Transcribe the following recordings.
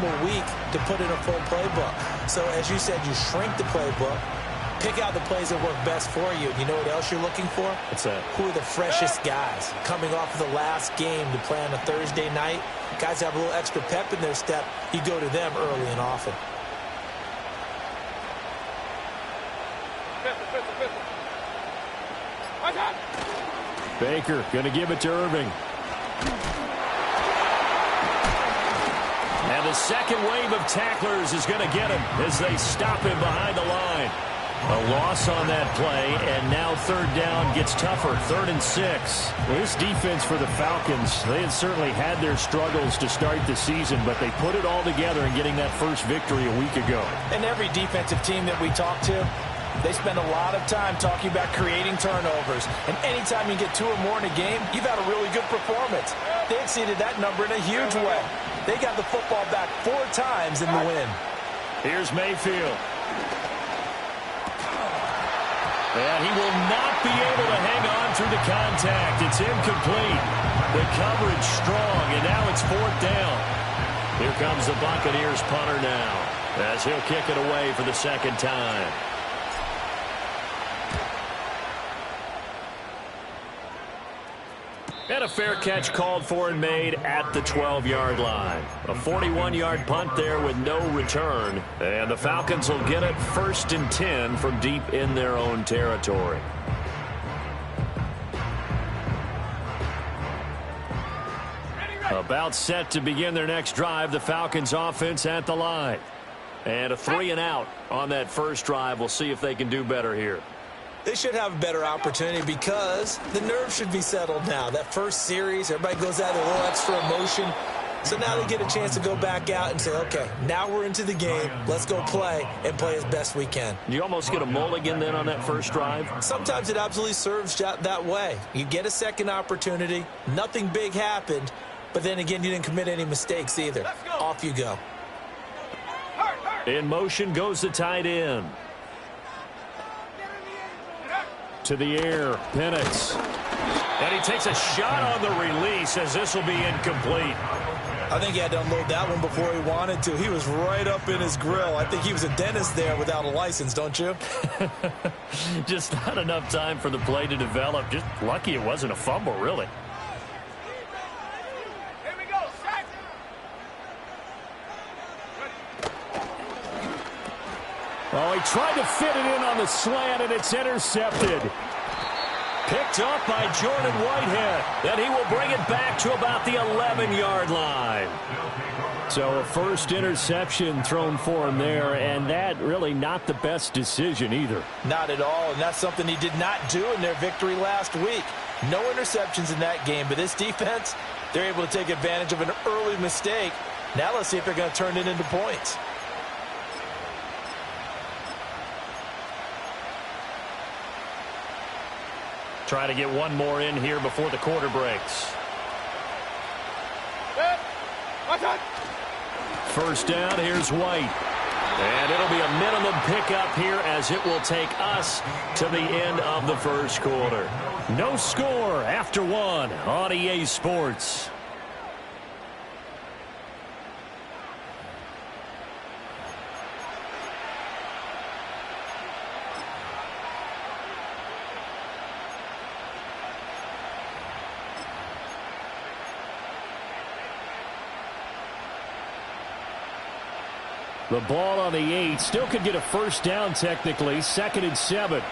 normal week to put in a full playbook. So as you said, you shrink the playbook, pick out the plays that work best for you. You know what else you're looking for? What's that? Who are the freshest guys coming off of the last game to play on a Thursday night? Guys have a little extra pep in their step. You go to them early and often. Baker going to give it to Irving. And the second wave of tacklers is going to get him as they stop him behind the line. A loss on that play, and now third down gets tougher, 3rd and 6. Well, this defense for the Falcons, they had certainly had their struggles to start the season, but they put it all together in getting that first victory a week ago. And every defensive team that we talk to, they spend a lot of time talking about creating turnovers. And anytime you get 2 or more in a game, you've had a really good performance. They exceeded that number in a huge way. They got the football back 4 times in the win. Here's Mayfield. And he will not be able to hang on through the contact. It's incomplete. The coverage strong, and now it's 4th down. Here comes the Buccaneers punter now, as he'll kick it away for the second time. And a fair catch called for and made at the 12-yard line. A 41-yard punt there with no return. And the Falcons will get it 1st and 10 from deep in their own territory. About set to begin their next drive. The Falcons offense at the line. And a 3 and out on that first drive. We'll see if they can do better here. They should have a better opportunity because the nerves should be settled now. That first series, everybody goes out with a little extra emotion. So now they get a chance to go back out and say, okay, now we're into the game. Let's go play and play as best we can. You almost get a mulligan then on that first drive? Sometimes it absolutely serves that way. You get a second opportunity. Nothing big happened. But then again, you didn't commit any mistakes either. Off you go. In motion goes the tight end. To the air, Penix. And he takes a shot on the release as this will be incomplete. I think he had to unload that one before he wanted to. He was right up in his grill. I think he was a dentist there without a license, don't you? Just not enough time for the play to develop. Just lucky it wasn't a fumble, really. Oh, he tried to fit it in on the slant, and it's intercepted. Picked up by Jordan Whitehead. And he will bring it back to about the 11-yard line. So a first interception thrown for him there, and that really not the best decision either. Not at all, and that's something he did not do in their victory last week. No interceptions in that game, but this defense, they're able to take advantage of an early mistake. Now let's see if they're going to turn it into points. Try to get one more in here before the quarter breaks. First down, here's White. And it'll be a minimum pickup here as it will take us to the end of the first quarter. No score after 1 on EA Sports. The ball on the 8. Still could get a first down technically. 2nd and 7.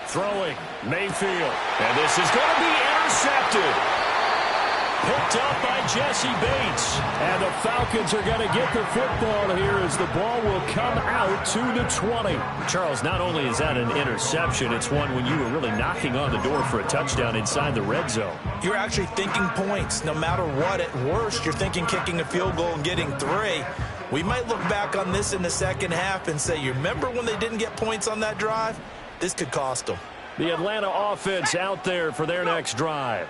Throwing. Mayfield. And this is going to be intercepted. Picked up by Jesse Bates. And the Falcons are going to get the football here as the ball will come out to the 20. Charles, not only is that an interception, it's one when you were really knocking on the door for a touchdown inside the red zone. You're actually thinking points. No matter what, at worst, you're thinking kicking a field goal and getting 3. We might look back on this in the second half and say, you remember when they didn't get points on that drive? This could cost them. The Atlanta offense out there for their next drive.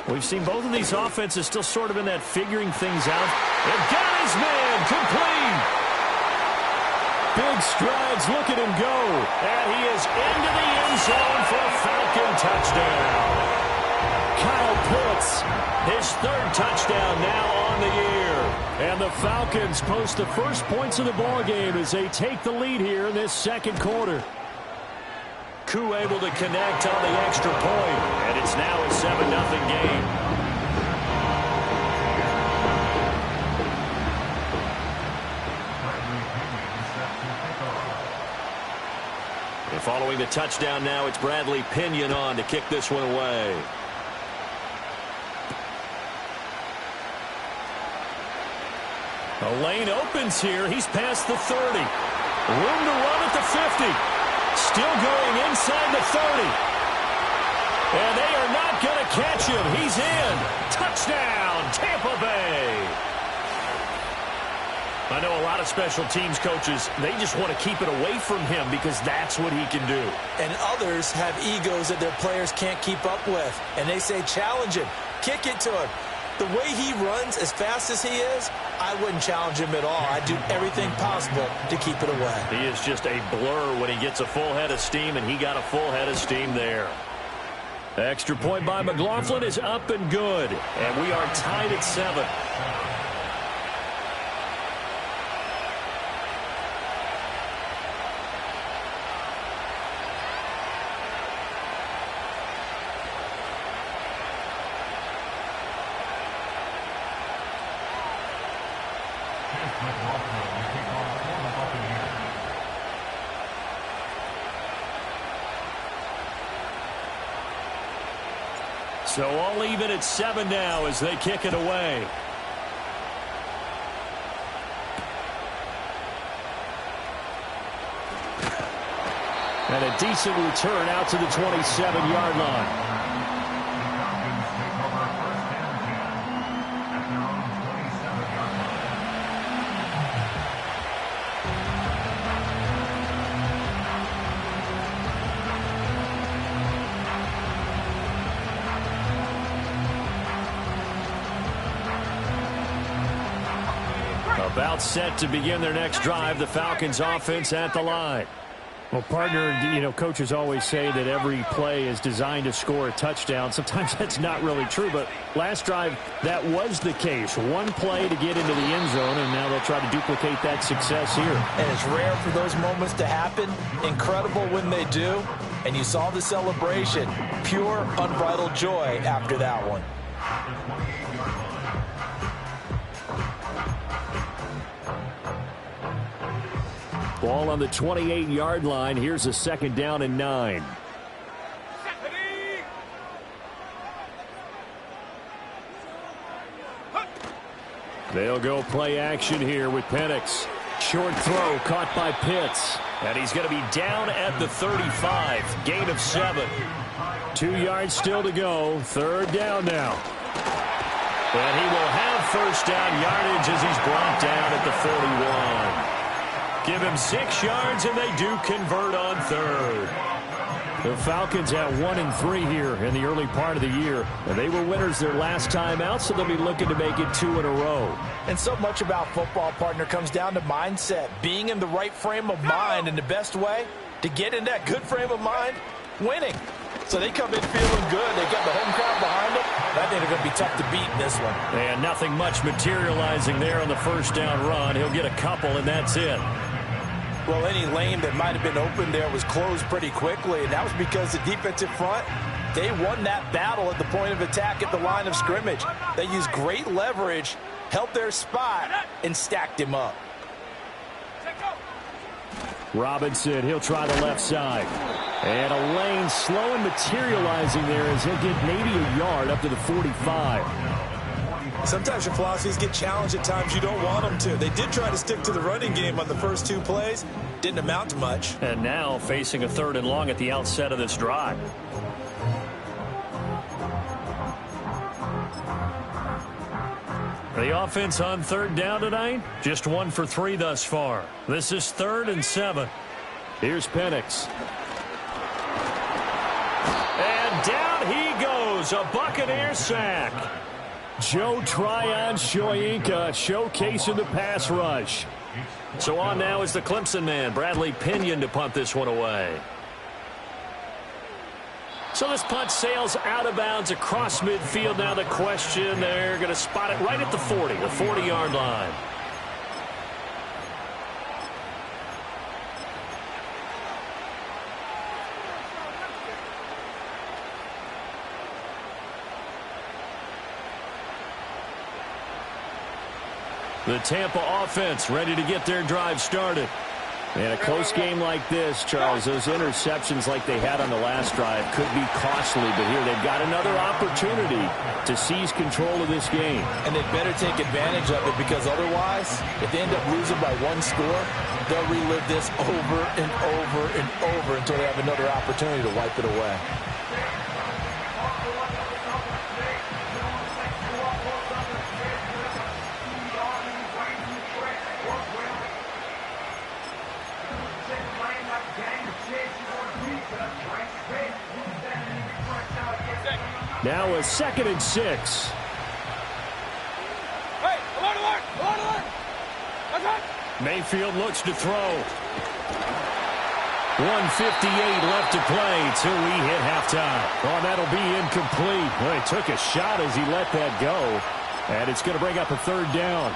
We've seen both of these offenses still sort of in that figuring things out. And got his man complete. big strides. Look at him go. And he is into the end zone for a Falcon touchdown. Kyle Pitts, his third touchdown now on the year. And the Falcons post the first points of the ballgame as they take the lead here in this second quarter. Koo able to connect on the extra point, and it's now a 7-0 game. And following the touchdown now, it's Bradley Pinion on to kick this one away. A lane opens here. He's past the 30. Room to run at the 50. Still going inside the 30. And they are not going to catch him. He's in. Touchdown, Tampa Bay. I know a lot of special teams coaches, they just want to keep it away from him because that's what he can do. And others have egos that their players can't keep up with. And they say, challenge him. Kick it to him. The way he runs as fast as he is, I wouldn't challenge him at all. I'd do everything possible to keep it away. He is just a blur when he gets a full head of steam, and he got a full head of steam there. Extra point by McLaughlin is up and good, and we are tied at 7. So all even at 7 now as they kick it away. And a decent return out to the 27-yard line. About set to begin their next drive. The Falcons offense at the line. Well, partner, you know, coaches always say that every play is designed to score a touchdown. Sometimes that's not really true, but last drive, that was the case. One play to get into the end zone, and now they'll try to duplicate that success here. And it's rare for those moments to happen. Incredible when they do. And you saw the celebration. Pure, unbridled joy after that one. Ball on the 28-yard line. Here's a 2nd down and 9. They'll go play action here with Penix. Short throw caught by Pitts. And he's going to be down at the 35. Gain of 7. 2 yards still to go. 3rd down now. And he will have 1st down yardage as he's brought down at the 41. Give him 6 yards, and they do convert on 3rd. The Falcons at 1-3 here in the early part of the year. And they were winners their last time out, so they'll be looking to make it 2 in a row. And so much about football, partner, comes down to mindset. Being in the right frame of mind, and the best way to get in that good frame of mind, winning. So they come in feeling good. They got the home crowd behind them. I think they're going to be tough to beat in this one. And nothing much materializing there on the 1st down run. He'll get a couple, and that's it. Well, any lane that might have been open there was closed pretty quickly, and that was because the defensive front, they won that battle at the point of attack at the line of scrimmage. They used great leverage, held their spot, and stacked him up. Robinson, he'll try the left side. And a lane slow and materializing there as he'll get maybe a yard up to the 45. Sometimes your philosophies get challenged at times you don't want them to. They did try to stick to the running game on the first 2 plays. Didn't amount to much. And now facing a 3rd and long at the outset of this drive. The offense on 3rd down tonight, just 1 for 3 thus far. This is 3rd and 7. Here's Penix. And down he goes, a Buccaneer sack. Joe Tryon-Shoyinka showcasing the pass rush. So on now is the Clemson man, Bradley Pinion, to punt this one away. So this punt sails out of bounds across midfield. Now the question, they're going to spot it right at the 40, the 40-yard line. The Tampa offense ready to get their drive started. In a close game like this, Charles, those interceptions like they had on the last drive could be costly, but here they've got another opportunity to seize control of this game. And they better take advantage of it, because otherwise, if they end up losing by one score, they'll relive this over and over and over until they have another opportunity to wipe it away. Now a 2nd and 6. Hey, alert! Mayfield looks to throw. 1:58 left to play till we hit halftime. Oh, that'll be incomplete. Well, he took a shot as he let that go. And it's going to bring up a 3rd down.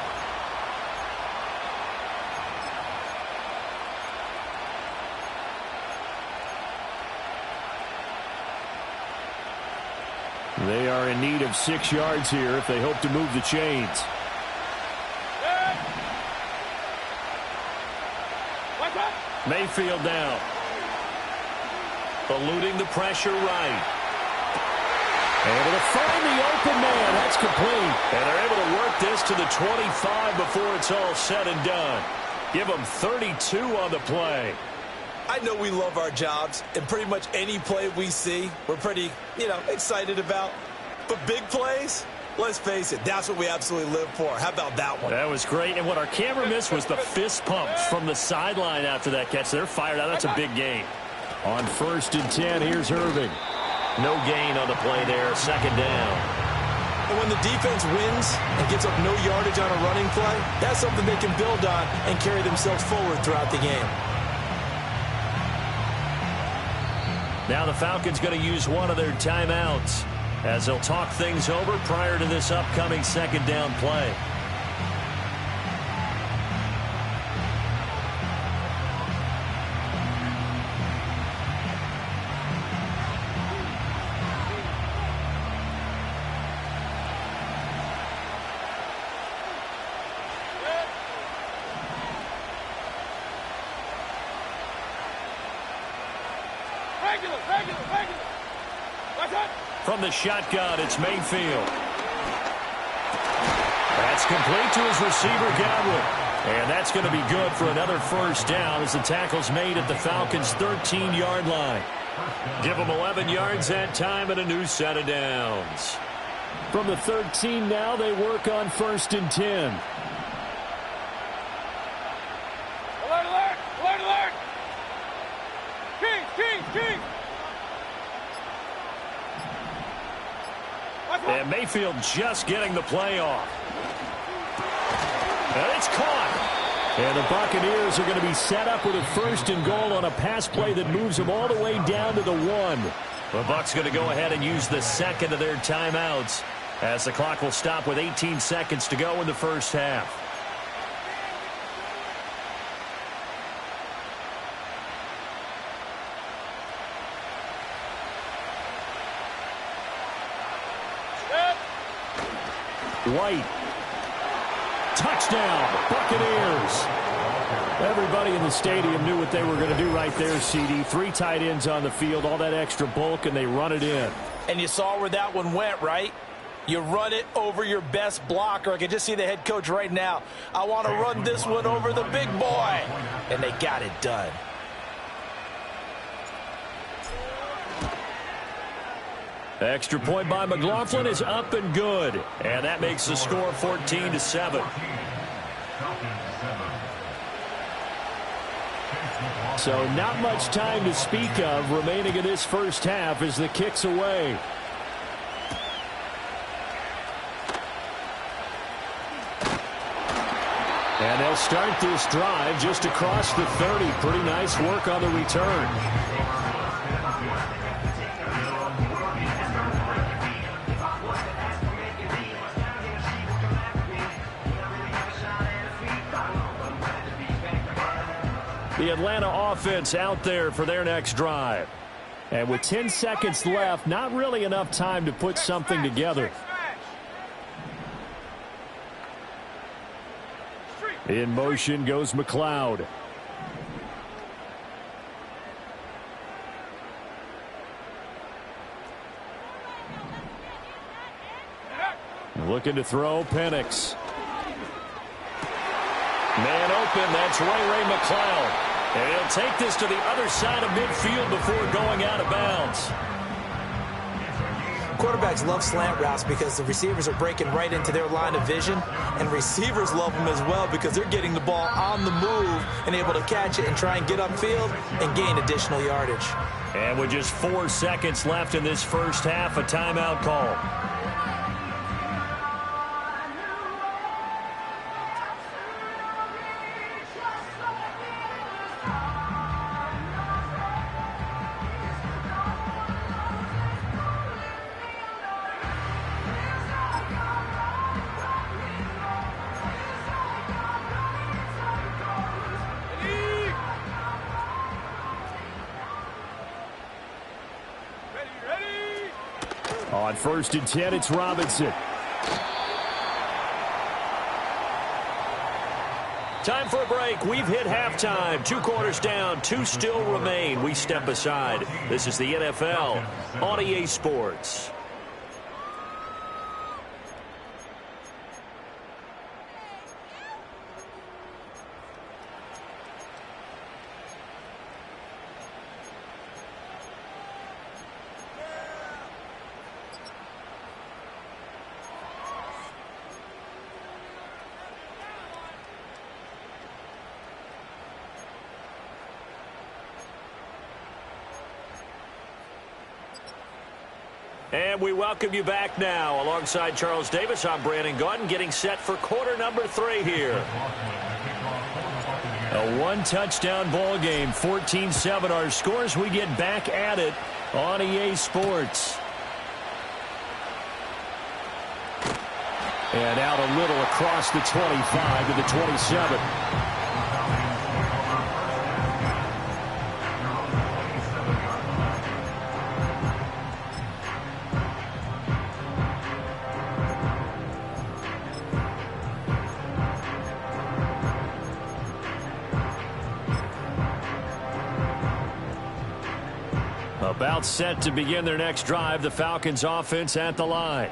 They are in need of 6 yards here if they hope to move the chains. Mayfield now. Eluding the pressure right. Able to find the open man. That's complete. And they're able to work this to the 25 before it's all said and done. Give them 32 on the play. I know we love our jobs, and pretty much any play we see, we're pretty, excited about. But big plays, let's face it, that's what we absolutely live for. How about that one? That was great, and what our camera missed was the fist pumps from the sideline after that catch. They're fired out. That's a big gain. On 1st and 10, here's Irving. No gain on the play there, 2nd down. And when the defense wins and gives up no yardage on a running play, that's something they can build on and carry themselves forward throughout the game. Now the Falcons going to use one of their timeouts as they'll talk things over prior to this upcoming 2nd down play. From the shotgun, it's Mayfield. That's complete to his receiver, Godwin. And that's going to be good for another 1st down as the tackle's made at the Falcons' 13-yard line. Give them 11 yards that time and a new set of downs. From the 13 now, they work on 1st and 10. Alert! King! And Mayfield just getting the play off. And it's caught. And the Buccaneers are going to be set up with a 1st and goal on a pass play that moves them all the way down to the 1. The Bucs going to go ahead and use the 2nd of their timeouts as the clock will stop with 18 seconds to go in the 1st half. White. Touchdown, Buccaneers. Everybody in the stadium knew what they were going to do right there, CD. 3 tight ends on the field, all that extra bulk, and they run it in. And you saw where that one went, right? You run it over your best blocker. I can just see the head coach right now. I want to run this one over the big boy. And they got it done. Extra point by McLaughlin is up and good. And that makes the score 14-7. So not much time to speak of remaining in this 1st half as the kick's away. And they'll start this drive just across the 30. Pretty nice work on the return. The Atlanta offense out there for their next drive. And with 10 seconds left, not really enough time to put something together. In motion goes McLeod. Looking to throw, Penix. Man open, that's Ray McLeod. And he'll take this to the other side of midfield before going out of bounds. Quarterbacks love slant routes because the receivers are breaking right into their line of vision, and receivers love them as well because they're getting the ball on the move and able to catch it and try and get upfield and gain additional yardage. And with just 4 seconds left in this first half, a timeout call. On 1st and 10, it's Robinson. Time for a break. We've hit halftime. 2 quarters down, 2 still remain. We step aside. This is the NFL on EA Sports. And we welcome you back now. Alongside Charles Davis, I'm Brandon Gaudin, getting set for quarter number 3 here. A 1-touchdown ball game, 14-7 our scores. We get back at it on EA Sports. And out a little across the 25 to the 27. About set to begin their next drive, the Falcons offense at the line.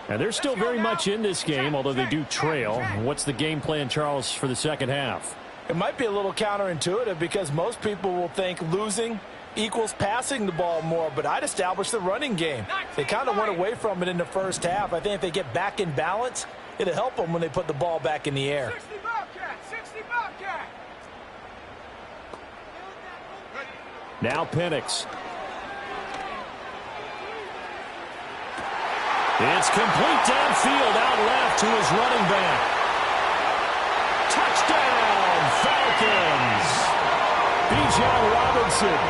And they're still very much in this game, although they do trail. What's the game plan, Charles, for the second half? It might be a little counterintuitive because most people will think losing equals passing the ball more, but I'd establish the running game. They kind of went away from it in the first half. I think if they get back in balance, it'll help them when they put the ball back in the air. 60 Bobcat, 60 Bobcat. Now Penix. It's complete downfield, out left to his running back. Touchdown, Falcons. Bijan Robinson,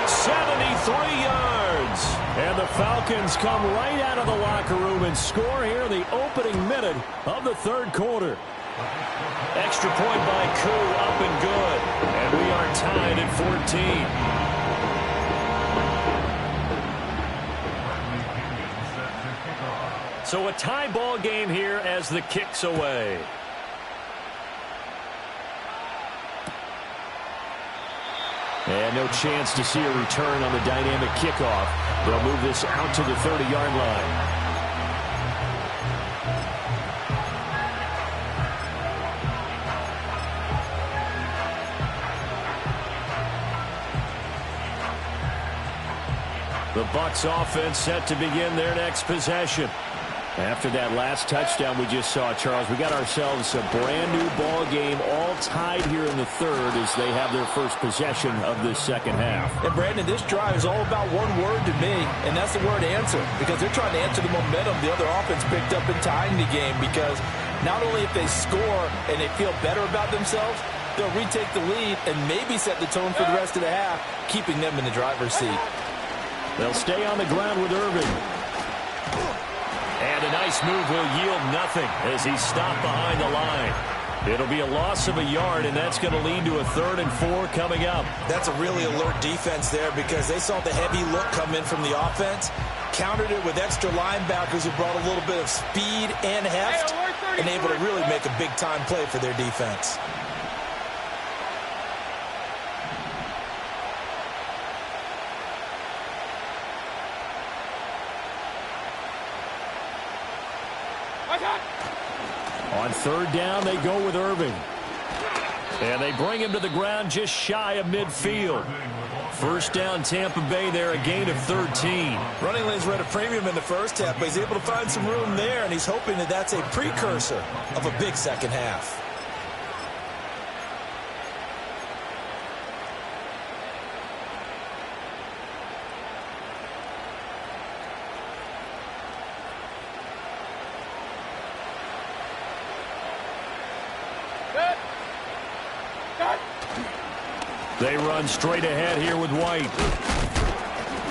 73 yards. And the Falcons come right out of the locker room and score here in the opening minute of the third quarter. Extra point by Koo, up and good. And we are tied at 14. So a tie ball game here as the kick's away. And no chance to see a return on the dynamic kickoff. They'll move this out to the 30-yard line. The Bucs offense set to begin their next possession. After that last touchdown we just saw, Charles, we got ourselves a brand-new ball game, all tied here in the third as they have their first possession of this second half. And, Brandon, this drive is all about one word to me, and that's the word answer, because they're trying to answer the momentum the other offense picked up in tying the game, because Not only if they score and they feel better about themselves, they'll retake the lead and maybe set the tone for the rest of the half, keeping them in the driver's seat. They'll stay on the ground with Irving. And a nice move will yield nothing as he's stopped behind the line. It'll be a loss of a yard, and that's going to lead to a 3rd and 4 coming up. That's a really alert defense there because they saw the heavy look come in from the offense, countered it with extra linebackers who brought a little bit of speed and heft, and able to really make a big-time play for their defense. On 3rd down, they go with Irving. And they bring him to the ground just shy of midfield. 1st down, Tampa Bay there, a gain of 13. Running lanes were at a premium in the first half, but he's able to find some room there, and he's hoping that that's a precursor of a big second half. They run straight ahead here with White.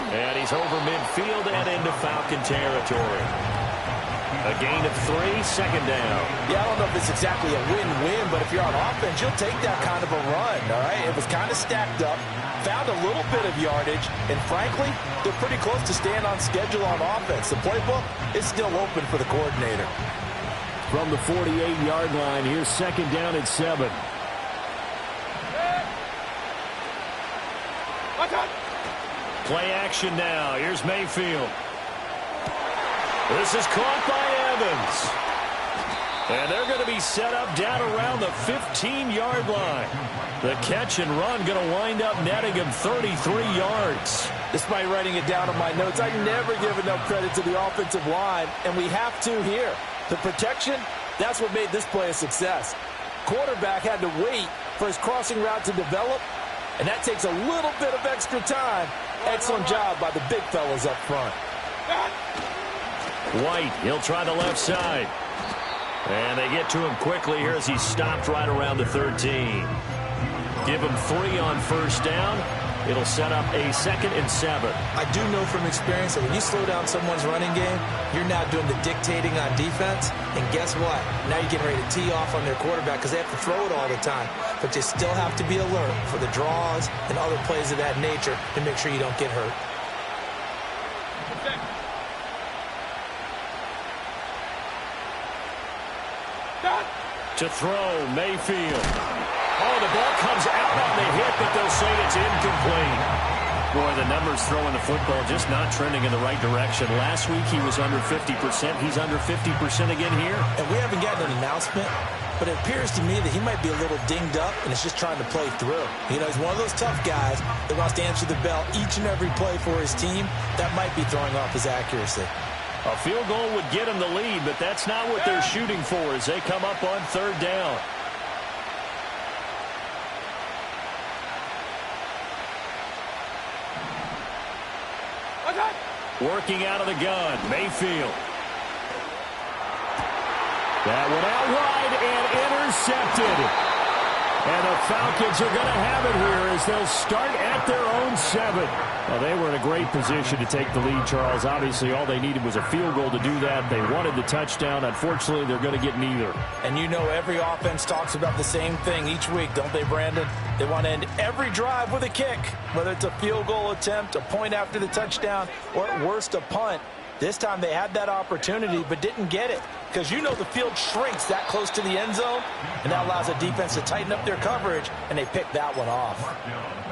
And he's over midfield and into Falcon territory. A gain of 3, 2nd down. Yeah, I don't know if it's exactly a win-win, but if you're on offense, you'll take that kind of a run, all right? It was kind of stacked up, found a little bit of yardage, and frankly, they're pretty close to staying on schedule on offense. The playbook is still open for the coordinator. From the 48-yard line, here's 2nd down and 7. Play action now. Here's Mayfield. This is caught by Evans. And they're going to be set up down around the 15-yard line. The catch and run going to wind up netting him 33 yards. Despite writing it down on my notes, I never give enough credit to the offensive line, and we have to here. The protection, that's what made this play a success. Quarterback had to wait for his crossing route to develop, and that takes a little bit of extra time. Excellent job by the big fellas up front. White, he'll try the left side. And they get to him quickly here as he's stopped right around the 13. Give him 3 on 1st down. It'll set up a 2nd and 7. I do know from experience that when you slow down someone's running game, you're now doing the dictating on defense. And guess what? Now you're getting ready to tee off on their quarterback because they have to throw it all the time. But you still have to be alert for the draws and other plays of that nature to make sure you don't get hurt. To throw, Mayfield. Oh, the ball comes out on the hit, but they'll say it's incomplete. Boy, the numbers throwing the football just not trending in the right direction. Last week he was under 50%. He's under 50% again here. And we haven't gotten an announcement, but it appears to me that he might be a little dinged up and is just trying to play through. You know, he's one of those tough guys that wants to answer the bell each and every play for his team. That might be throwing off his accuracy. A field goal would get them the lead, but that's not what they're shooting for as they come up on 3rd down. Working out of the gun, Mayfield. That one out wide and intercepted. And the Falcons are going to have it here as they'll start at their own 7. Well, they were in a great position to take the lead, Charles. Obviously, all they needed was a field goal to do that. They wanted the touchdown. Unfortunately, they're going to get neither. And you know every offense talks about the same thing each week, don't they, Brandon? They want to end every drive with a kick, whether it's a field goal attempt, a point after the touchdown, or at worst, a punt. This time they had that opportunity but didn't get it because you know the field shrinks that close to the end zone, and that allows the defense to tighten up their coverage, and they picked that one off.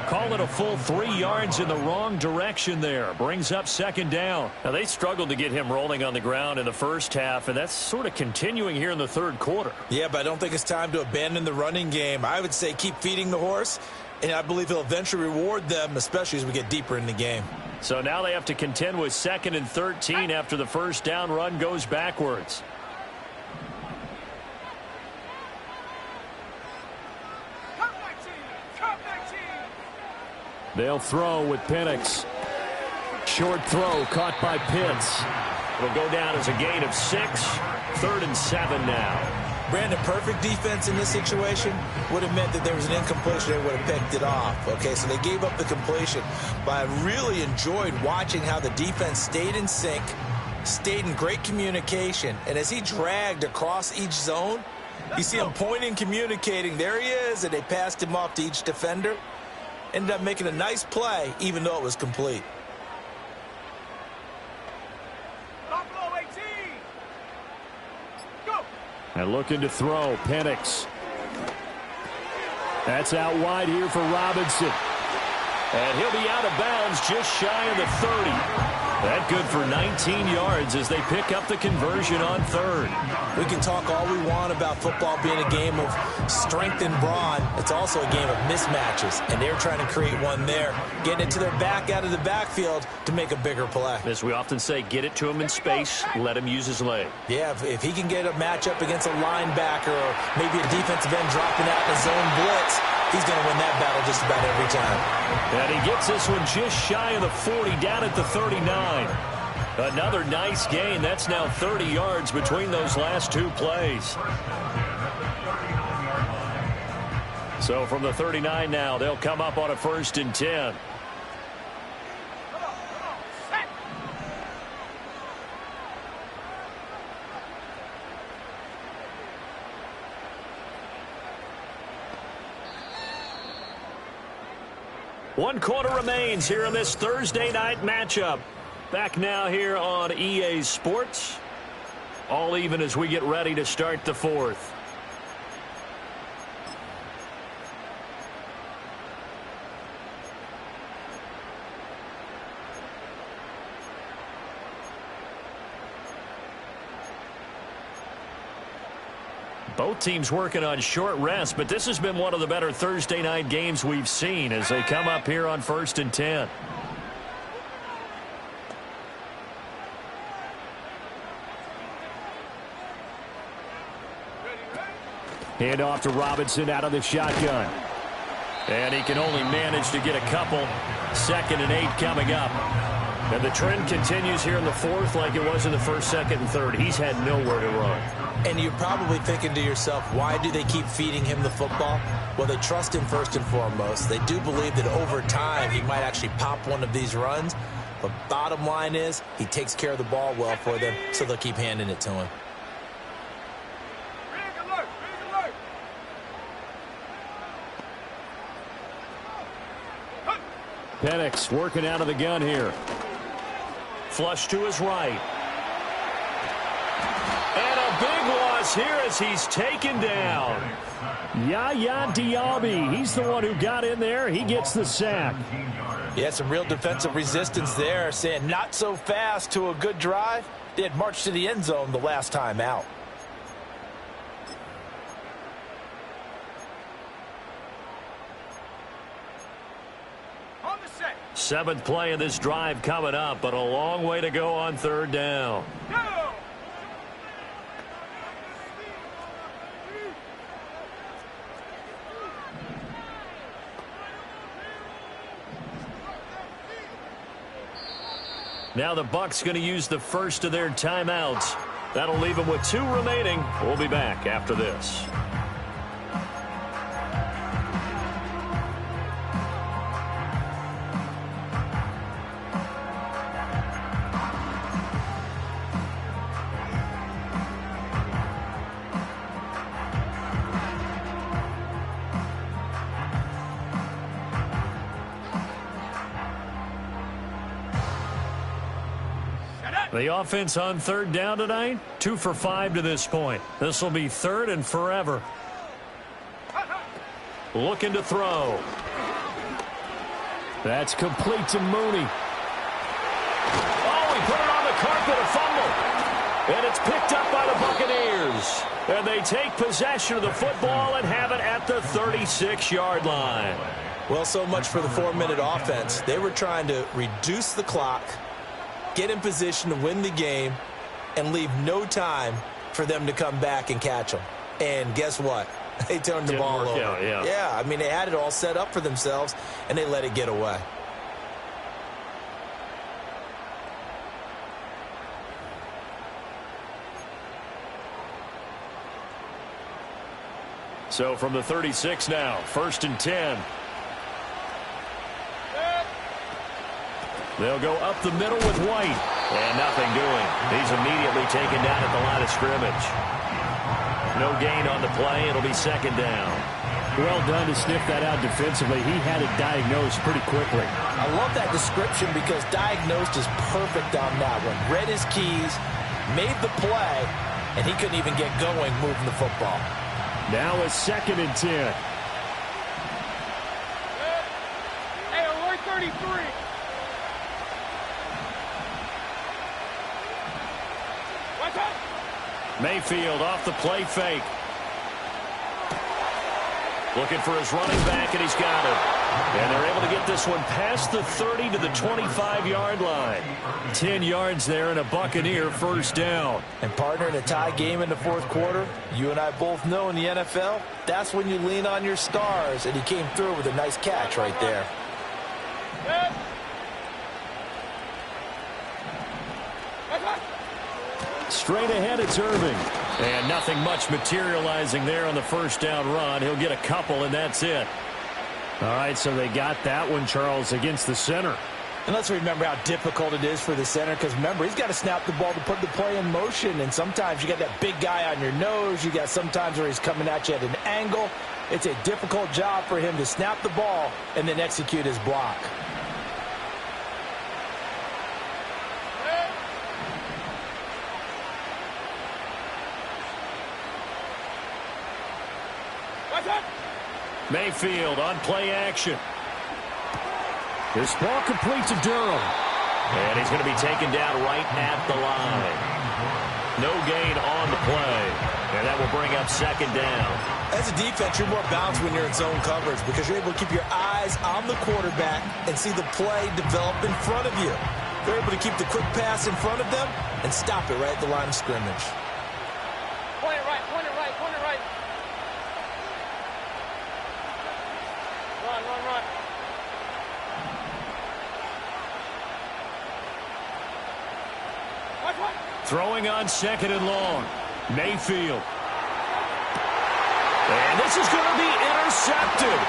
Call it a full 3 yards in the wrong direction there. Brings up 2nd down. Now, they struggled to get him rolling on the ground in the first half, and that's sort of continuing here in the 3rd quarter. Yeah, but I don't think it's time to abandon the running game. I would say keep feeding the horse, and I believe he'll eventually reward them, especially as we get deeper in the game. So now they have to contend with 2nd and 13 after the first down run goes backwards. They'll throw with Penix. Short throw caught by Pitts. It'll go down as a gain of 6. 3rd and 7 now. Brandon, perfect defense in this situation would have meant that there was an incompletion. They would have picked it off. Okay, so they gave up the completion. But I really enjoyed watching how the defense stayed in sync, stayed in great communication. And as he dragged across each zone, you see him pointing, communicating. There he is, and they passed him off to each defender. Ended up making a nice play, even though it was complete. And looking to throw, Penix. That's out wide here for Robinson. And he'll be out of bounds just shy of the 30. That good for 19 yards as they pick up the conversion on 3rd. We can talk all we want about football being a game of strength and brawn. It's also a game of mismatches, and they're trying to create one there, getting it to their back out of the backfield to make a bigger play. As we often say, get it to him in space, let him use his leg. Yeah, if he can get a matchup against a linebacker or maybe a defensive end dropping out in a zone blitz, he's going to win that battle just about every time. And he gets this one just shy of the 40, down at the 39. Another nice gain. That's now 30 yards between those last 2 plays. So from the 39 now, they'll come up on a 1st and 10. One quarter remains here in this Thursday night matchup. Back now here on EA Sports. All even as we get ready to start the 4th. Both teams working on short rest, but this has been one of the better Thursday night games we've seen as they come up here on 1st and 10. Hand off to Robinson out of the shotgun. And he can only manage to get a couple. 2nd and 8 coming up. And the trend continues here in the 4th like it was in the 1st, 2nd, and 3rd. He's had nowhere to run. And you're probably thinking to yourself, why do they keep feeding him the football? Well, they trust him first and foremost. They do believe that over time he might actually pop one of these runs. But bottom line is he takes care of the ball well for them, so they'll keep handing it to him. Penix working out of the gun here. Flush to his right. And a big loss here as he's taken down. Yaya Diaby. He's the one who got in there. He gets the sack. Yeah, some real defensive resistance there, saying not so fast to a good drive. They had marched to the end zone the last time out. Seventh play of this drive coming up, but a long way to go on 3rd down. Now the Bucs going to use the first of their timeouts. That'll leave them with 2 remaining. We'll be back after this. The offense on 3rd down tonight, 2 for 5 to this point. This will be 3rd and forever. Looking to throw. That's complete to Mooney. Oh, he put it on the carpet, a fumble. And it's picked up by the Buccaneers. And they take possession of the football and have it at the 36-yard line. Well, so much for the 4-minute offense. They were trying to reduce the clock, get in position to win the game, and leave no time for them to come back and catch them. And guess what? They turned the ball over. Yeah, I mean, they had it all set up for themselves, and they let it get away. So from the 36 now, 1st and 10. They'll go up the middle with White. And nothing doing. He's immediately taken down at the line of scrimmage. No gain on the play. It'll be 2nd down. Well done to sniff that out defensively. He had it diagnosed pretty quickly. I love that description because diagnosed is perfect on that one. Read his keys, made the play, and he couldn't even get going moving the football. Now a 2nd and 10. Hey, alert 33. Mayfield off the play fake. Looking for his running back, and he's got it. And they're able to get this one past the 30 to the 25-yard line. 10 yards there and a Buccaneer 1st down. And partner, in a tie game in the 4th quarter, you and I both know in the NFL, that's when you lean on your stars, and he came through with a nice catch right there. Straight ahead, it's Irving. And nothing much materializing there on the 1st down run. He'll get a couple, and that's it. All right, so they got that one, Charles, against the center. And let's remember how difficult it is for the center, because remember, he's got to snap the ball to put the play in motion, and sometimes you got that big guy on your nose. You got sometimes where he's coming at you at an angle. It's a difficult job for him to snap the ball and then execute his block. Mayfield on play action. This ball complete to Durham. And he's going to be taken down right at the line. No gain on the play. And that will bring up 2nd down. As a defense, you're more balanced when you're in zone coverage because you're able to keep your eyes on the quarterback and see the play develop in front of you. They're able to keep the quick pass in front of them and stop it right at the line of scrimmage. Point it right, point it right, point it right. Run, run, run. Throwing on 2nd and long. Mayfield. And this is going to be intercepted.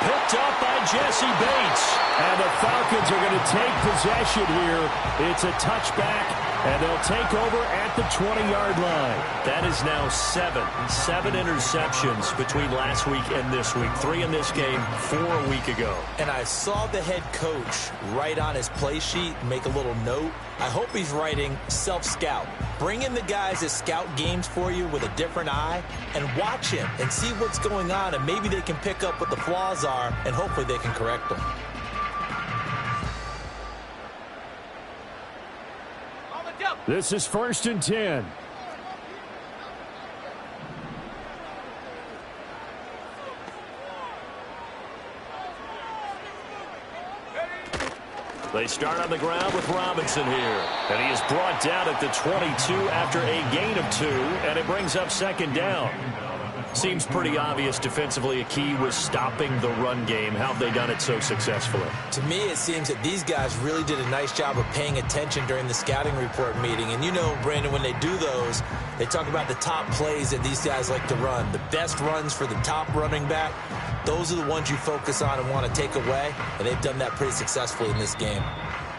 Picked up by Jesse Bates. And the Falcons are going to take possession here. It's a touchback, and they'll take over at the 20-yard line. That is now 7 interceptions between last week and this week. 3 in this game, 4 a week ago. And I saw the head coach write on his play sheet, make a little note. I hope he's writing self-scout. Bring in the guys that scout games for you with a different eye and watch him and see what's going on, and maybe they can pick up what the flaws are, and hopefully they can correct them. This is 1st and 10. They start on the ground with Robinson here. And he is brought down at the 22 after a gain of 2, and it brings up 2nd down. Seems pretty obvious defensively a key was stopping the run game. How have they done it so successfully? To me, it seems that these guys really did a nice job of paying attention during the scouting report meeting. And you know, Brandon, when they do those, they talk about the top plays that these guys like to run. The best runs for the top running back, those are the ones you focus on and want to take away. And they've done that pretty successfully in this game.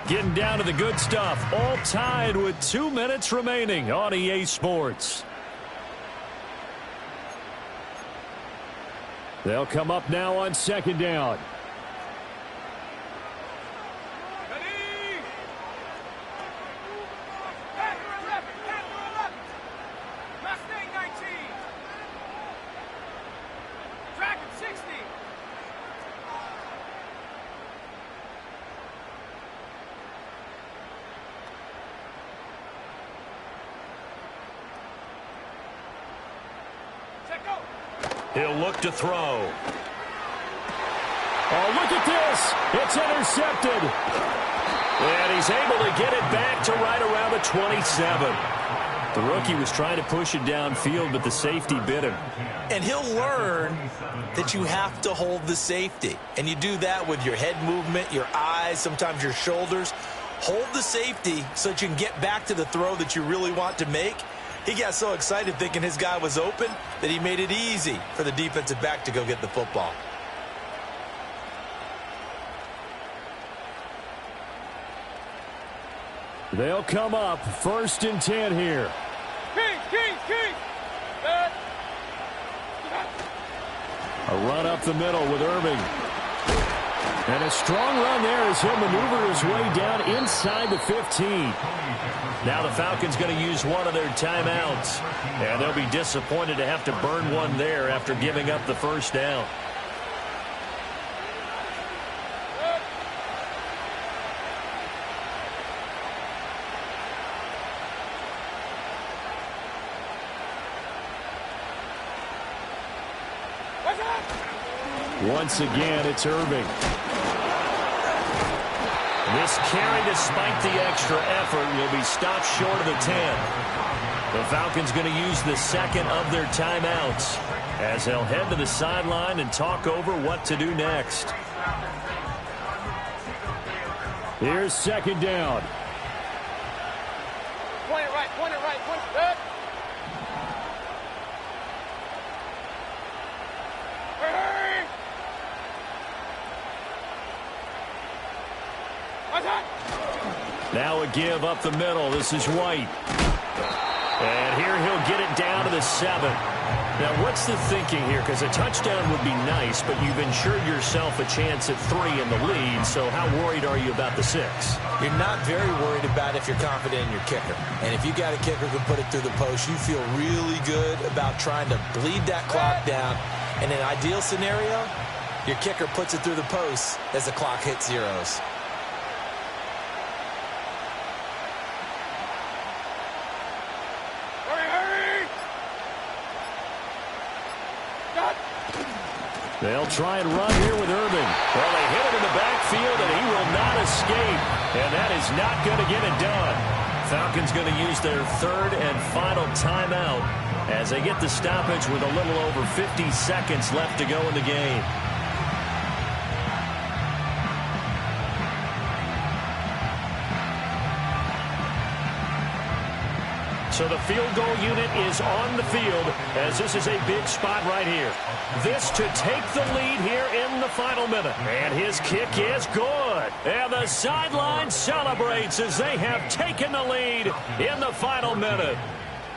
Getting down to the good stuff. All tied with 2 minutes remaining on EA Sports. They'll come up now on 2nd down. Ready? Mustang 19. Dragon 60. Check go. He'll look to throw. Oh, look at this. It's intercepted. And he's able to get it back to right around the 27. The rookie was trying to push it downfield, but the safety bit him. And he'll learn that you have to hold the safety. And you do that with your head movement, your eyes, sometimes your shoulders. Hold the safety so that you can get back to the throw that you really want to make. He got so excited thinking his guy was open that he made it easy for the defensive back to go get the football. They'll come up 1st and 10 here. King. A run up the middle with Irving. And a strong run there as he'll maneuver his way down inside the 15. Now the Falcons going to use one of their timeouts. And they'll be disappointed to have to burn one there after giving up the first down. Once again, it's Irving. This carry, despite the extra effort, will be stopped short of the 10. The Falcons going to use the second of their timeouts as they'll head to the sideline and talk over what to do next. Here's 2nd down. Point it right, point it left. Hurry! Now a give up the middle. This is White. And here he'll get it down to the 7. Now, what's the thinking here? Because a touchdown would be nice, but you've ensured yourself a chance at 3 in the lead, so how worried are you about the 6? You're not very worried about if you're confident in your kicker. And if you got a kicker who can put it through the post, you feel really good about trying to bleed that clock down. In an ideal scenario, your kicker puts it through the post as the clock hits zeros. They'll try and run here with Irving. Well, they hit him in the backfield, and he will not escape. And that is not going to get it done. Falcons going to use their 3rd and final timeout as they get the stoppage with a little over 50 seconds left to go in the game. So the field goal unit is on the field as this is a big spot right here. This to take the lead here in the final minute. And his kick is good. And the sideline celebrates as they have taken the lead in the final minute.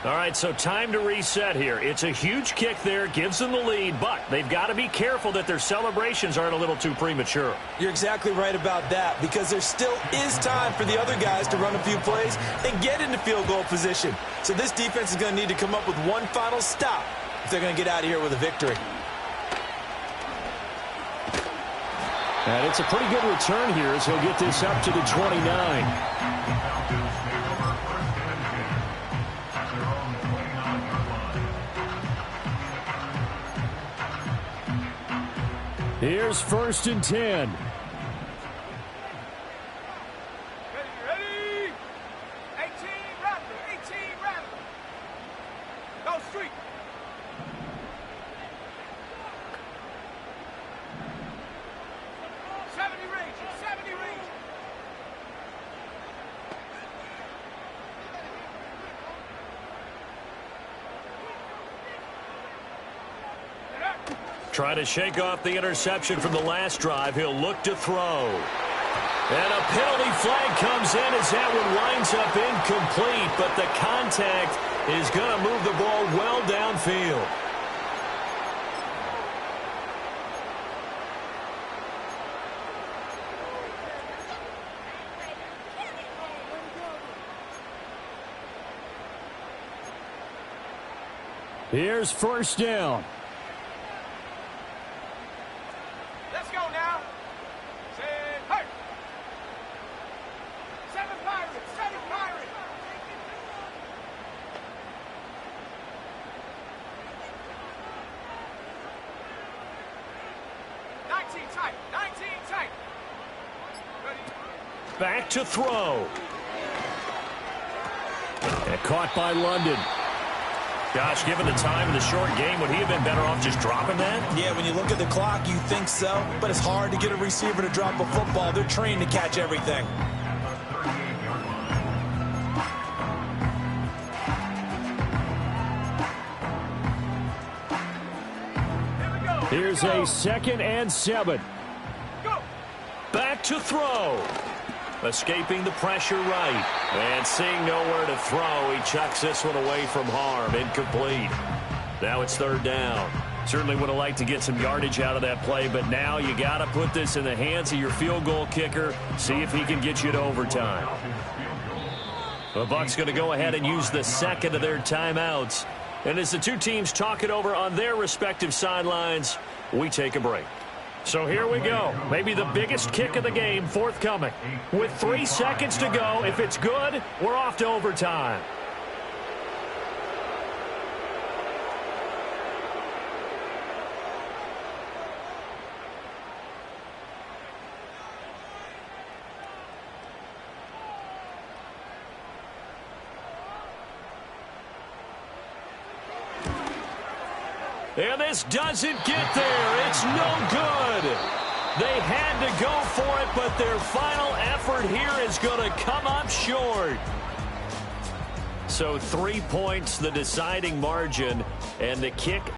All right, so time to reset here. It's a huge kick there, gives them the lead, but they've got to be careful that their celebrations aren't a little too premature. You're exactly right about that, because there still is time for the other guys to run a few plays and get into field goal position. So this defense is going to need to come up with one final stop if they're going to get out of here with a victory. And it's a pretty good return here as he'll get this up to the 29. Here's 1st and 10. Ready? 18 Rattler. Go street. '70 range. Trying to shake off the interception from the last drive. He'll look to throw. And a penalty flag comes in as that one winds up incomplete, but the contact is going to move the ball well downfield. Here's 1st down. Let's go now. Say, hey. 7 Pirates. 19 tight. Ready. Back to throw. And caught by London. Gosh, given the time of the short game, would he have been better off just dropping that? Yeah, when you look at the clock, you think so, but it's hard to get a receiver to drop a football. They're trained to catch everything. Here's a 2nd and 7. Go. Back to throw. Escaping the pressure right. And seeing nowhere to throw, he chucks this one away from harm. Incomplete. Now it's 3rd down. Certainly would have liked to get some yardage out of that play, but now you got to put this in the hands of your field goal kicker. See if he can get you to overtime. The Bucs going to go ahead and use the 2nd of their timeouts. And as the two teams talk it over on their respective sidelines, we take a break. So here we go. Maybe the biggest kick of the game forthcoming. With 3 seconds to go, if it's good, we're off to overtime. And this doesn't get there. It's no good. They had to go for it, but their final effort here is going to come up short. So 3 points, the deciding margin, and the kick